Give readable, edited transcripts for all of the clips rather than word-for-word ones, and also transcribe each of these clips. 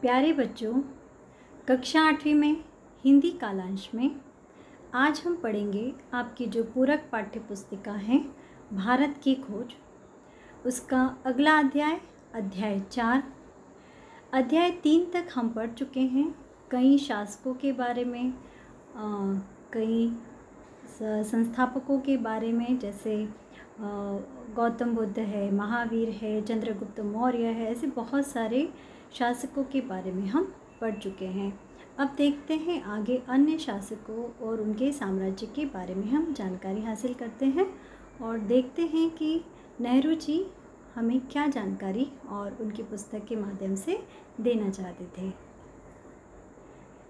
प्यारे बच्चों, कक्षा 8वीं में हिंदी कालांश में आज हम पढ़ेंगे आपकी जो पूरक पाठ्य पुस्तिका है भारत की खोज, उसका अगला अध्याय अध्याय 4। अध्याय 3 तक हम पढ़ चुके हैं। कई शासकों के बारे में, कई संस्थापकों के बारे में, जैसे गौतम बुद्ध है, महावीर है, चंद्रगुप्त मौर्य है, ऐसे बहुत सारे शासकों के बारे में हम पढ़ चुके हैं। अब देखते हैं आगे अन्य शासकों और उनके साम्राज्य के बारे में हम जानकारी हासिल करते हैं और देखते हैं कि नेहरू जी हमें क्या जानकारी और उनकी पुस्तक के माध्यम से देना चाहते थे।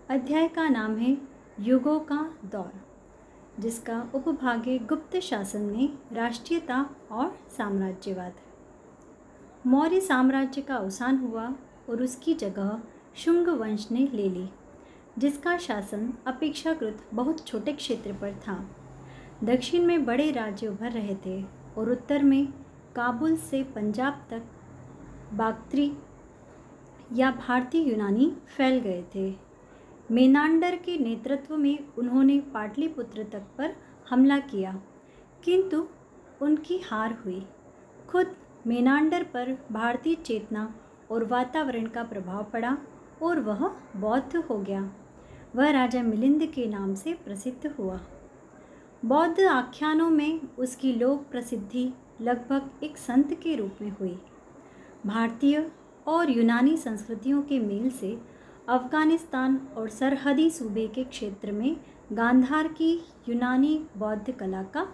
अध्याय का नाम है युगों का दौर, जिसका उपभाग है गुप्त शासन में राष्ट्रीयता और साम्राज्यवाद। मौर्य साम्राज्य का अवसान हुआ और उसकी जगह शुंग वंश ने ले ली, जिसका शासन अपेक्षाकृत बहुत छोटे क्षेत्र पर था। दक्षिण में बड़े राज्य उभर रहे थे और उत्तर में काबुल से पंजाब तक बाक्ट्री या भारतीय यूनानी फैल गए थे। मेनांडर के नेतृत्व में उन्होंने पाटलिपुत्र तक पर हमला किया, किंतु उनकी हार हुई। खुद मेनांडर पर भारतीय चेतना और वातावरण का प्रभाव पड़ा और वह बौद्ध हो गया। वह राजा मिलिंद के नाम से प्रसिद्ध हुआ। बौद्ध आख्यानों में उसकी लोक प्रसिद्धि लगभग एक संत के रूप में हुई। भारतीय और यूनानी संस्कृतियों के मेल से अफ़गानिस्तान और सरहदी सूबे के क्षेत्र में गांधार की यूनानी बौद्ध कला का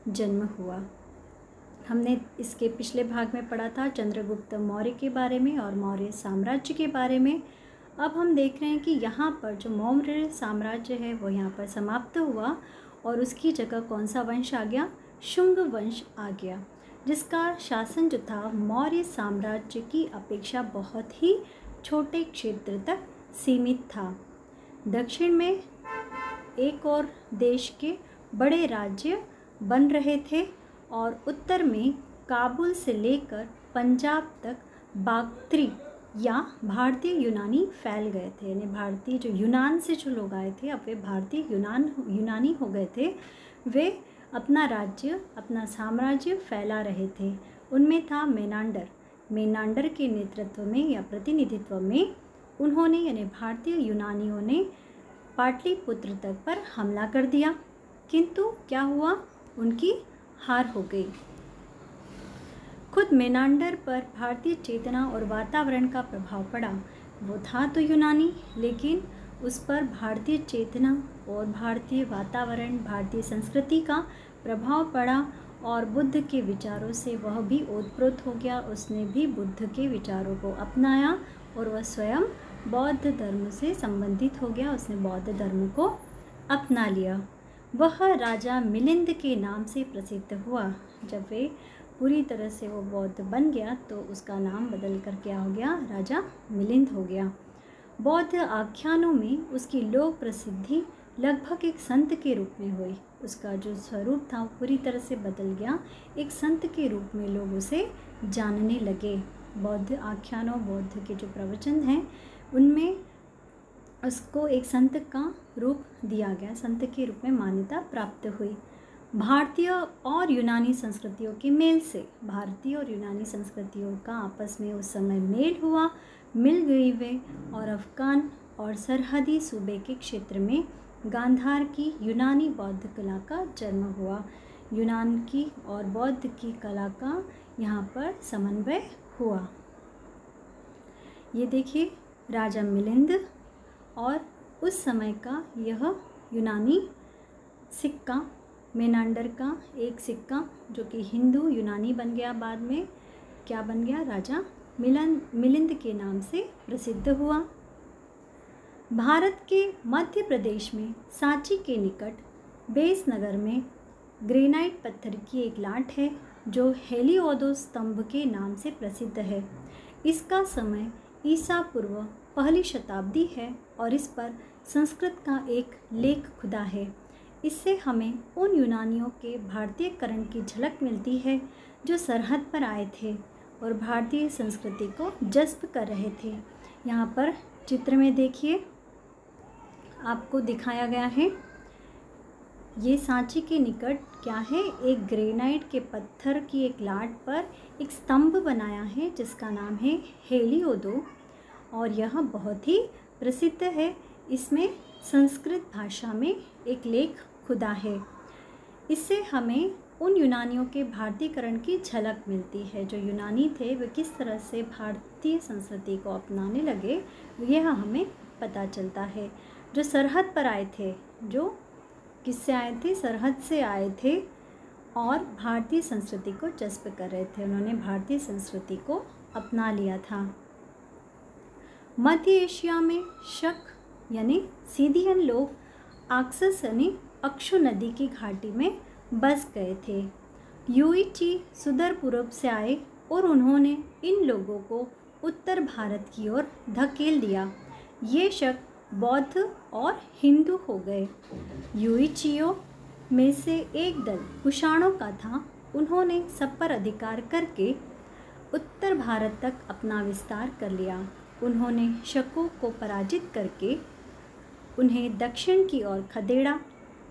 जन्म हुआ। हमने इसके पिछले भाग में पढ़ा था चंद्रगुप्त मौर्य के बारे में और मौर्य साम्राज्य के बारे में। अब हम देख रहे हैं कि यहाँ पर जो मौर्य साम्राज्य है वो यहाँ पर समाप्त हुआ और उसकी जगह कौन सा वंश आ गया? शुंग वंश आ गया, जिसका शासन जो था मौर्य साम्राज्य की अपेक्षा बहुत ही छोटे क्षेत्र तक सीमित था। दक्षिण में एक और देश के बड़े राज्य बन रहे थे और उत्तर में काबुल से लेकर पंजाब तक बाक्ट्री या भारतीय यूनानी फैल गए थे। यानी भारतीय जो यूनान से जो लोग आए थे, अब वे भारतीय यूनानी हो गए थे। वे अपना राज्य, अपना साम्राज्य फैला रहे थे। उनमें था मेनांडर के नेतृत्व में या प्रतिनिधित्व में उन्होंने यानी भारतीय यूनानियों ने पाटलिपुत्र तक पर हमला कर दिया, किंतु क्या हुआ? उनकी हार हो गई। खुद मेनांडर पर भारतीय चेतना और वातावरण का प्रभाव पड़ा। वो था तो यूनानी, लेकिन उस पर भारतीय चेतना और भारतीय वातावरण, भारतीय संस्कृति का प्रभाव पड़ा और बुद्ध के विचारों से वह भी ओतप्रोत हो गया। उसने भी बुद्ध के विचारों को अपनाया और वह स्वयं बौद्ध धर्म से संबंधित हो गया। उसने बौद्ध धर्म को अपना लिया। वह राजा मिलिंद के नाम से प्रसिद्ध हुआ। जब वे पूरी तरह से वो बौद्ध बन गया तो उसका नाम बदल कर क्या हो गया? राजा मिलिंद हो गया। बौद्ध आख्यानों में उसकी लोक प्रसिद्धि लगभग एक संत के रूप में हुई। उसका जो स्वरूप था वो पूरी तरह से बदल गया। एक संत के रूप में लोग उसे जानने लगे। बौद्ध आख्यानों, बौद्ध के जो प्रवचन हैं, उनमें उसको एक संत का रूप दिया गया, संत के रूप में मान्यता प्राप्त हुई। भारतीय और यूनानी संस्कृतियों के मेल से, भारतीय और यूनानी संस्कृतियों का आपस में उस समय मेल हुआ, मिल गई वे, और अफ़गान और सरहदी सूबे के क्षेत्र में गांधार की यूनानी बौद्ध कला का जन्म हुआ। यूनान की और बौद्ध की कला का यहाँ पर समन्वय हुआ। ये देखिए राजा मिलिंद और उस समय का यह यूनानी सिक्का, मेनांडर का एक सिक्का जो कि हिंदू यूनानी बन गया, बाद में क्या बन गया? राजा मिलिंद के नाम से प्रसिद्ध हुआ। भारत के मध्य प्रदेश में सांची के निकट बेस नगर में ग्रेनाइट पत्थर की एक लाट है जो हेलिओडोरस स्तंभ के नाम से प्रसिद्ध है। इसका समय ईसा पूर्व पहली शताब्दी है और इस पर संस्कृत का एक लेख खुदा है। इससे हमें उन यूनानियों के भारतीयकरण की झलक मिलती है जो सरहद पर आए थे और भारतीय संस्कृति को जज्ब कर रहे थे। यहाँ पर चित्र में देखिए आपको दिखाया गया है, ये सांची के निकट क्या है, एक ग्रेनाइट के पत्थर की एक लाट पर एक स्तंभ बनाया है जिसका नाम है हेलियोदो, और यह बहुत ही प्रसिद्ध है। इसमें संस्कृत भाषा में एक लेख खुदा है। इससे हमें उन यूनानियों के भारतीकरण की झलक मिलती है। जो यूनानी थे वे किस तरह से भारतीय संस्कृति को अपनाने लगे, यह हमें पता चलता है। जो सरहद पर आए थे, जो किससे आए थे, सरहद से आए थे और भारतीय संस्कृति को जज्ब कर रहे थे, उन्होंने भारतीय संस्कृति को अपना लिया था। मध्य एशिया में शक यानी सीदियन लोग आक्सस यानी अक्षु नदी की घाटी में बस गए थे। युइची सुदूर पूर्व से आए और उन्होंने इन लोगों को उत्तर भारत की ओर धकेल दिया। ये शक बौद्ध और हिंदू हो गए। युइचियों में से एक दल कुषाणों का था। उन्होंने सब पर अधिकार करके उत्तर भारत तक अपना विस्तार कर लिया। उन्होंने शकों को पराजित करके उन्हें दक्षिण की ओर खदेड़ा।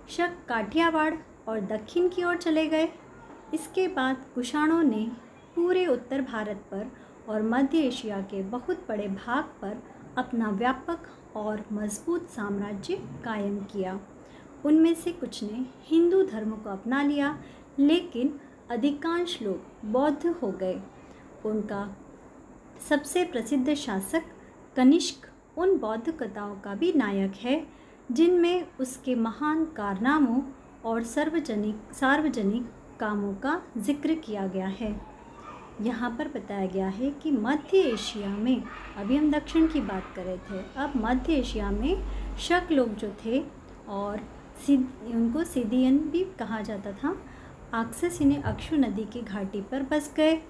शक काठियावाड़ और दक्षिण की ओर चले गए। इसके बाद कुषाणों ने पूरे उत्तर भारत पर और मध्य एशिया के बहुत बड़े भाग पर अपना व्यापक और मजबूत साम्राज्य कायम किया। उनमें से कुछ ने हिंदू धर्म को अपना लिया, लेकिन अधिकांश लोग बौद्ध हो गए। उनका सबसे प्रसिद्ध शासक कनिष्क उन बौद्ध कथाओं का भी नायक है जिनमें उसके महान कारनामों और सार्वजनिक कामों का जिक्र किया गया है। यहाँ पर बताया गया है कि मध्य एशिया में, अभी हम दक्षिण की बात कर रहे थे, अब मध्य एशिया में शक लोग जो थे और उनको सीदियन भी कहा जाता था, आक्सस यानी अक्षु नदी की घाटी पर बस गए।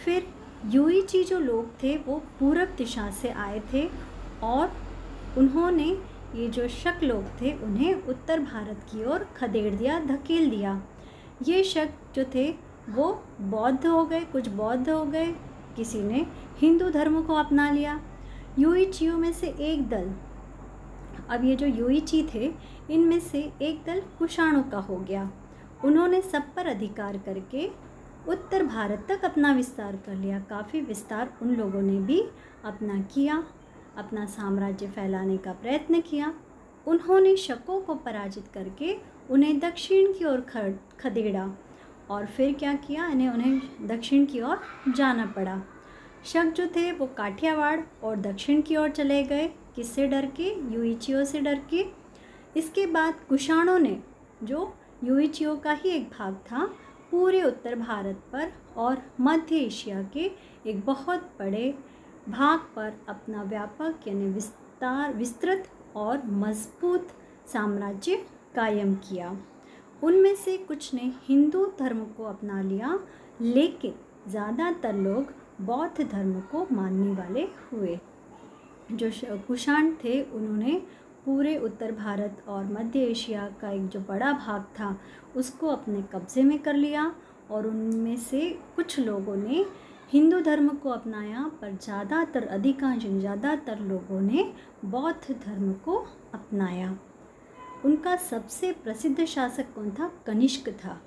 फिर युइची जो लोग थे वो पूरब दिशा से आए थे और उन्होंने ये जो शक लोग थे उन्हें उत्तर भारत की ओर खदेड़ दिया, धकेल दिया। ये शक जो थे वो बौद्ध हो गए, कुछ बौद्ध हो गए, किसी ने हिंदू धर्म को अपना लिया। युइचियों में से एक दल, अब ये जो युइची थे इनमें से एक दल कुषाणों का हो गया। उन्होंने सब पर अधिकार करके उत्तर भारत तक अपना विस्तार कर लिया। काफ़ी विस्तार उन लोगों ने भी अपना किया, अपना साम्राज्य फैलाने का प्रयत्न किया। उन्होंने शकों को पराजित करके उन्हें दक्षिण की ओर खदेड़ा और फिर क्या किया, उन्हें दक्षिण की ओर जाना पड़ा। शक जो थे वो काठियावाड़ और दक्षिण की ओर चले गए। किससे डर के? युइचियों से डर के। इसके बाद कुषाणों ने, जो युइचियों का ही एक भाग था, पूरे उत्तर भारत पर और मध्य एशिया के एक बहुत बड़े भाग पर अपना व्यापक यानी विस्तृत और मजबूत साम्राज्य कायम किया। उनमें से कुछ ने हिंदू धर्म को अपना लिया, लेकिन ज़्यादातर लोग बौद्ध धर्म को मानने वाले हुए। जो कुषाण थे उन्होंने पूरे उत्तर भारत और मध्य एशिया का एक जो बड़ा भाग था उसको अपने कब्ज़े में कर लिया और उनमें से कुछ लोगों ने हिंदू धर्म को अपनाया, पर ज़्यादातर लोगों ने बौद्ध धर्म को अपनाया। उनका सबसे प्रसिद्ध शासक कौन था? कनिष्क था।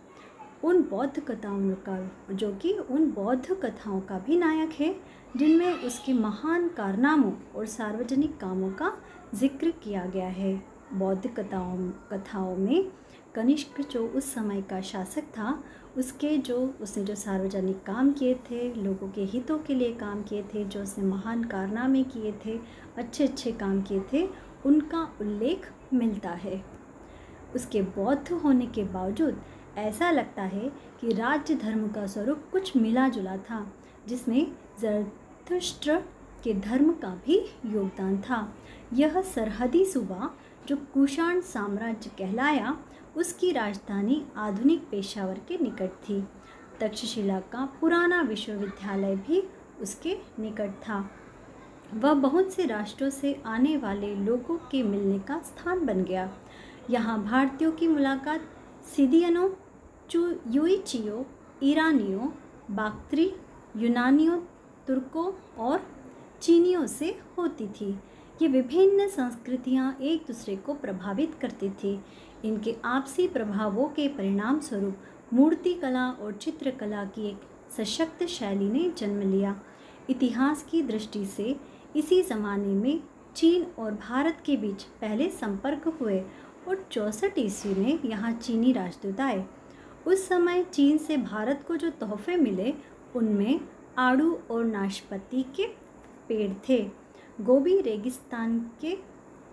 उन बौद्ध कथाओं का, जो कि उन बौद्ध कथाओं का भी नायक है, जिनमें उसके महान कारनामों और सार्वजनिक कामों का जिक्र किया गया है। बौद्ध कथाओं में कनिष्क जो उस समय का शासक था, उसने जो सार्वजनिक काम किए थे, लोगों के हितों के लिए काम किए थे, जो उसने महान कारनामे किए थे, अच्छे काम किए थे, उनका उल्लेख मिलता है। उसके बौद्ध होने के बावजूद ऐसा लगता है कि राज्य धर्म का स्वरूप कुछ मिला जुला था, जिसमें ज़रथुष्ट्र के धर्म का भी योगदान था। यह सरहदी सूबा जो कुषाण साम्राज्य कहलाया, उसकी राजधानी आधुनिक पेशावर के निकट थी। तक्षशिला का पुराना विश्वविद्यालय भी उसके निकट था। वह बहुत से राष्ट्रों से आने वाले लोगों के मिलने का स्थान बन गया। यहाँ भारतीयों की मुलाकात सीदियनों, युइचियों, ईरानियों, बाक्त्री, यूनानियों, तुर्कों और चीनियों से होती थी। ये विभिन्न संस्कृतियाँ एक दूसरे को प्रभावित करती थी। इनके आपसी प्रभावों के परिणाम स्वरूप मूर्तिकला और चित्रकला की एक सशक्त शैली ने जन्म लिया। इतिहास की दृष्टि से इसी ज़माने में चीन और भारत के बीच पहले संपर्क हुए और 64 ईस्वी में यहाँ चीनी राजदूत आए। उस समय चीन से भारत को जो तोहफे मिले उनमें आड़ू और नाशपाती के पेड़ थे। गोबी रेगिस्तान के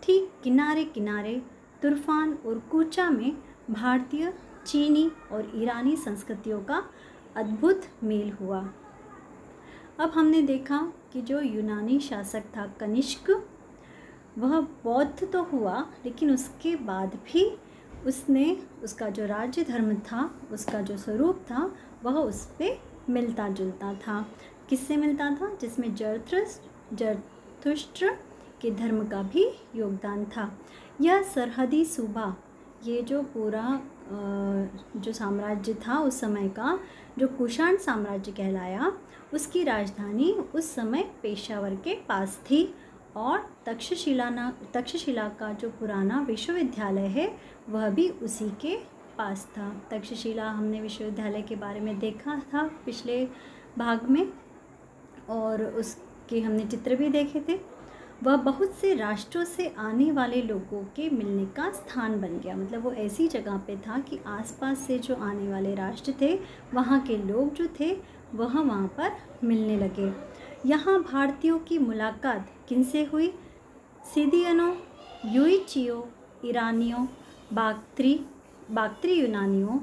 ठीक किनारे किनारे तुर्फान और कूचा में भारतीय, चीनी और ईरानी संस्कृतियों का अद्भुत मेल हुआ। अब हमने देखा कि जो यूनानी शासक था कनिष्क, वह बौद्ध तो हुआ लेकिन उसके बाद भी उसने उसका जो राज्य धर्म था, उसका जो स्वरूप था, वह उस पर मिलता जुलता था। किससे मिलता था? जिसमें जरथुष्ट्र के धर्म का भी योगदान था। यह सरहदी सूबा, ये जो पूरा जो साम्राज्य था उस समय का, जो कुषाण साम्राज्य कहलाया, उसकी राजधानी उस समय पेशावर के पास थी और तक्षशिला का जो पुराना विश्वविद्यालय है वह भी उसी के पास था। तक्षशिला हमने विश्वविद्यालय के बारे में देखा था पिछले भाग में और उसके हमने चित्र भी देखे थे। वह बहुत से राष्ट्रों से आने वाले लोगों के मिलने का स्थान बन गया। मतलब वो ऐसी जगह पे था कि आसपास से जो आने वाले राष्ट्र थे, वहाँ के लोग जो थे वह वहाँ पर मिलने लगे। यहाँ भारतीयों की मुलाकात किनसे हुई? सिदियनों, युइचियों, ईरानियों, बाक्त्री यूनानियों,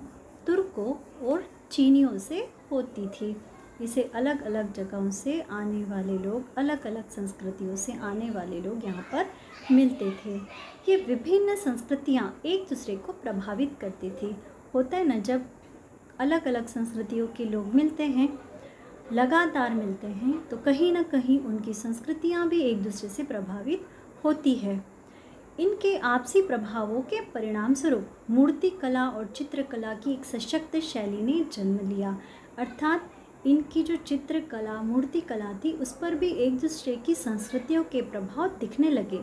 तुर्कों और चीनियों से होती थी। इसे अलग अलग जगहों से आने वाले लोग, अलग अलग संस्कृतियों से आने वाले लोग यहाँ पर मिलते थे। ये विभिन्न संस्कृतियाँ एक दूसरे को प्रभावित करती थी। होता है ना, जब अलग अलग संस्कृतियों के लोग मिलते हैं, लगातार मिलते हैं, तो कहीं ना कहीं उनकी संस्कृतियाँ भी एक दूसरे से प्रभावित होती है। इनके आपसी प्रभावों के परिणाम स्वरूप मूर्तिकला और चित्रकला की एक सशक्त शैली ने जन्म लिया। अर्थात इनकी जो चित्रकला, मूर्तिकला थी, उस पर भी एक दूसरे की संस्कृतियों के प्रभाव दिखने लगे।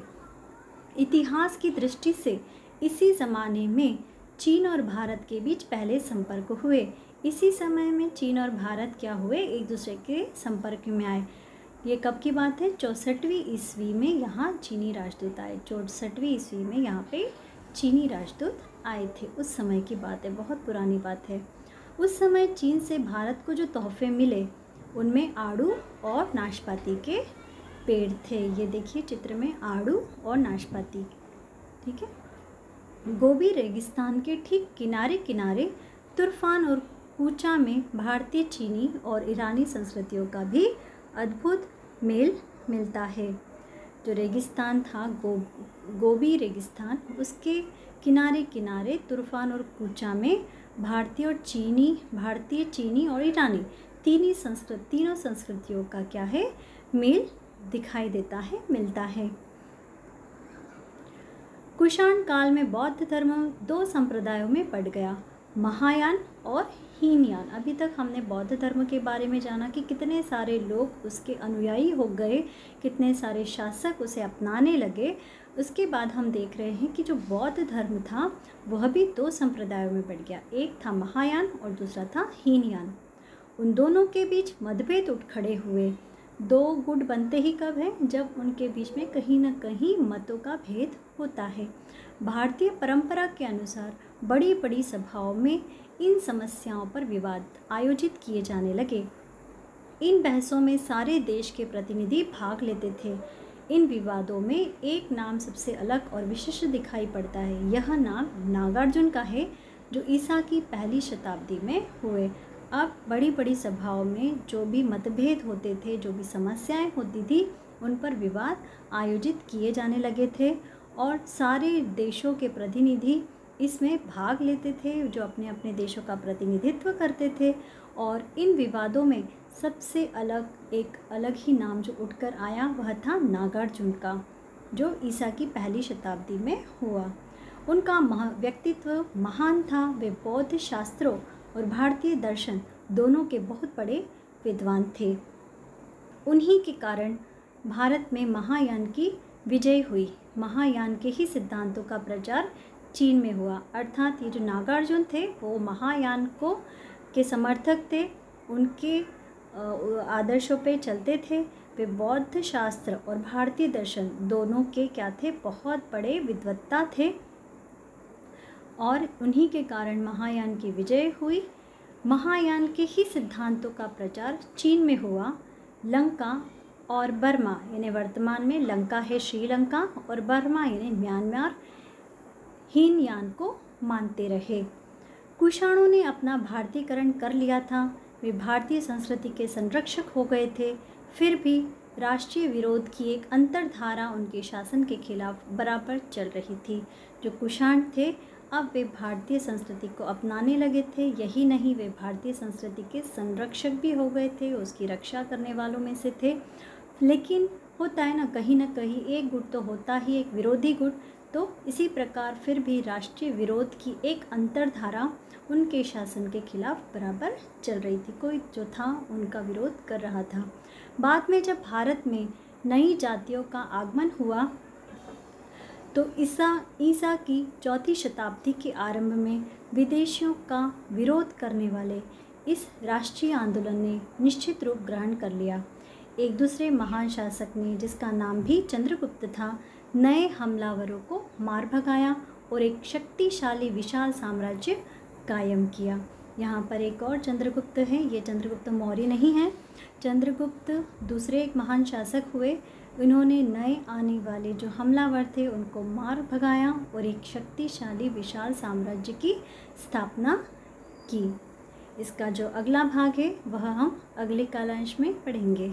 इतिहास की दृष्टि से इसी ज़माने में चीन और भारत के बीच पहले संपर्क हुए। इसी समय में चीन और भारत क्या हुए? एक दूसरे के संपर्क में आए। ये कब की बात है? 64वीं ईस्वी में यहाँ चीनी राजदूत आए। 64वीं ईस्वी में यहाँ पे चीनी राजदूत आए थे। उस समय की बात है, बहुत पुरानी बात है। उस समय चीन से भारत को जो तोहफे मिले उनमें आड़ू और नाशपाती के पेड़ थे। ये देखिए चित्र में आड़ू और नाशपाती, ठीक है। गोबी रेगिस्तान के ठीक किनारे किनारे तुर्फान और कूचा में भारतीय, चीनी और ईरानी संस्कृतियों का भी अद्भुत मेल मिलता है। जो रेगिस्तान था, गोबी रेगिस्तान, उसके किनारे किनारे तुर्फान और कूचा में भारतीय, चीनी और ईरानी तीनों संस्कृतियों का क्या है? मेल दिखाई देता है, मिलता है। कुषाण काल में बौद्ध धर्म 2 संप्रदायों में बढ़ गया, महायान और हीनयान। अभी तक हमने बौद्ध धर्म के बारे में जाना कि कितने सारे लोग उसके अनुयायी हो गए, कितने सारे शासक उसे अपनाने लगे। उसके बाद हम देख रहे हैं कि जो बौद्ध धर्म था वह भी 2 संप्रदायों में बढ़ गया। एक था महायान और दूसरा था हीनयान। उन दोनों के बीच मतभेद उठ खड़े हुए। 2 गुट बनते ही कब हैं? जब उनके बीच में कहीं ना कहीं मतों का भेद होता है। भारतीय परंपरा के अनुसार बड़ी बड़ी सभाओं में इन समस्याओं पर विवाद आयोजित किए जाने लगे। इन बहसों में सारे देश के प्रतिनिधि भाग लेते थे। इन विवादों में एक नाम सबसे अलग और विशिष्ट दिखाई पड़ता है। यह नाम नागार्जुन का है, जो ईसा की पहली शताब्दी में हुए। अब बड़ी बड़ी सभाओं में जो भी मतभेद होते थे, जो भी समस्याएं होती थी, उन पर विवाद आयोजित किए जाने लगे थे और सारे देशों के प्रतिनिधि इसमें भाग लेते थे, जो अपने अपने देशों का प्रतिनिधित्व करते थे। और इन विवादों में सबसे एक अलग ही नाम जो उठकर आया वह था नागार्जुन का, जो ईसा की पहली शताब्दी में हुआ। उनका व्यक्तित्व महान था। वे बौद्ध शास्त्रों और भारतीय दर्शन दोनों के बहुत बड़े विद्वान थे। उन्हीं के कारण भारत में महायान की विजय हुई। महायान के ही सिद्धांतों का प्रचार चीन में हुआ। अर्थात ये जो नागार्जुन थे वो महायान को के समर्थक थे, उनके आदर्शों पे चलते थे। वे बौद्ध शास्त्र और भारतीय दर्शन दोनों के क्या थे, बहुत बड़े विद्वत्ता थे और उन्हीं के कारण महायान की विजय हुई। महायान के ही सिद्धांतों का प्रचार चीन में हुआ। लंका और बर्मा, यानी वर्तमान में लंका है श्रीलंका और बर्मा यानी म्यांमार, हीनयान को मानते रहे। कुषाणों ने अपना भारतीयकरण कर लिया था। वे भारतीय संस्कृति के संरक्षक हो गए थे। फिर भी राष्ट्रीय विरोध की एक अंतर्धारा उनके शासन के खिलाफ बराबर चल रही थी। जो कुषाण थे अब वे भारतीय संस्कृति को अपनाने लगे थे। यही नहीं, वे भारतीय संस्कृति के संरक्षक भी हो गए थे, उसकी रक्षा करने वालों में से थे। लेकिन होता है ना कहीं एक गुट तो होता ही, एक विरोधी गुट। तो इसी प्रकार फिर भी राष्ट्रीय विरोध की एक अंतर्धारा उनके शासन के खिलाफ बराबर चल रही थी। कोई जो था उनका विरोध कर रहा था। बाद में जब भारत में नई जातियों का आगमन हुआ तो ईसा की चौथी शताब्दी के आरंभ में विदेशियों का विरोध करने वाले इस राष्ट्रीय आंदोलन ने निश्चित रूप ग्रहण कर लिया। एक दूसरे महान शासक ने, जिसका नाम भी चंद्रगुप्त था, नए हमलावरों को मार भगाया और एक शक्तिशाली विशाल साम्राज्य कायम किया। यहाँ पर एक और चंद्रगुप्त है, ये चंद्रगुप्त मौर्य नहीं है। चंद्रगुप्त दूसरे एक महान शासक हुए। इन्होंने नए आने वाले जो हमलावर थे उनको मार भगाया और एक शक्तिशाली विशाल साम्राज्य की स्थापना की। इसका जो अगला भाग है वह हम अगले कालांश में पढ़ेंगे।